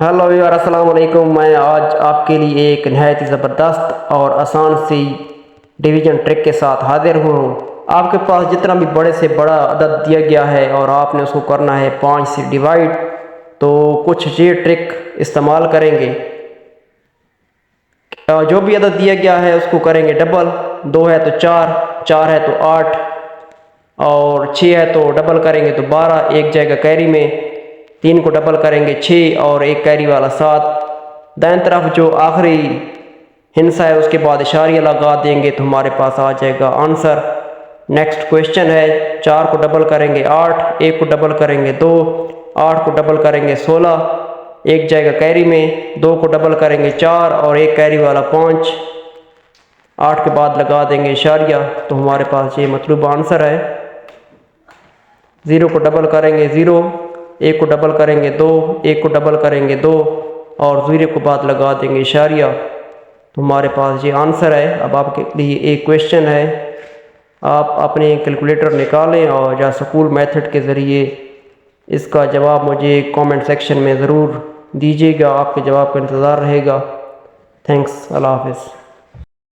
Hello यार, अस्सलाम वालेकुम। मैं आज आपके लिए एक नहायत ही ज़बरदस्त और आसान सी डिवीज़न ट्रिक के साथ हाजिर हुआ हूँ। आपके पास जितना भी बड़े से बड़ा अदद दिया गया है और आपने उसको करना है 5 से डिवाइड, तो कुछ ये ट्रिक इस्तेमाल करेंगे। जो भी अदद दिया गया है उसको करेंगे डबल। 2 है तो 4, 4 है तो 8 और 6 है तो डबल करेंगे तो 12, एक जाएगा कैरी में। 3 को डबल करेंगे 6 और एक कैरी वाला 7। दाएं तरफ जो आखिरी हिस्सा है उसके बाद इशारिया लगा देंगे तो हमारे पास आ जाएगा आंसर। नेक्स्ट क्वेश्चन है, 4 को डबल करेंगे 8, 1 को डबल करेंगे 2, 8 को डबल करेंगे 16, एक जाएगा कैरी में। 2 को डबल करेंगे 4 और एक कैरी वाला 5। 8 के बाद लगा देंगे इशारिया तो हमारे पास ये मतलूबा आंसर है। 0 को डबल करेंगे 0, 1 को डबल करेंगे 2, 1 को डबल करेंगे 2 और 0 के बाद लगा देंगे इशारिया तो हमारे पास ये आंसर है। अब आपके लिए एक क्वेश्चन है, आप अपने कैलकुलेटर निकालें और या स्कूल मेथड के ज़रिए इसका जवाब मुझे कमेंट सेक्शन में ज़रूर दीजिएगा। आपके जवाब का इंतज़ार रहेगा। थैंक्स, अल्लाह हाफ़िज़।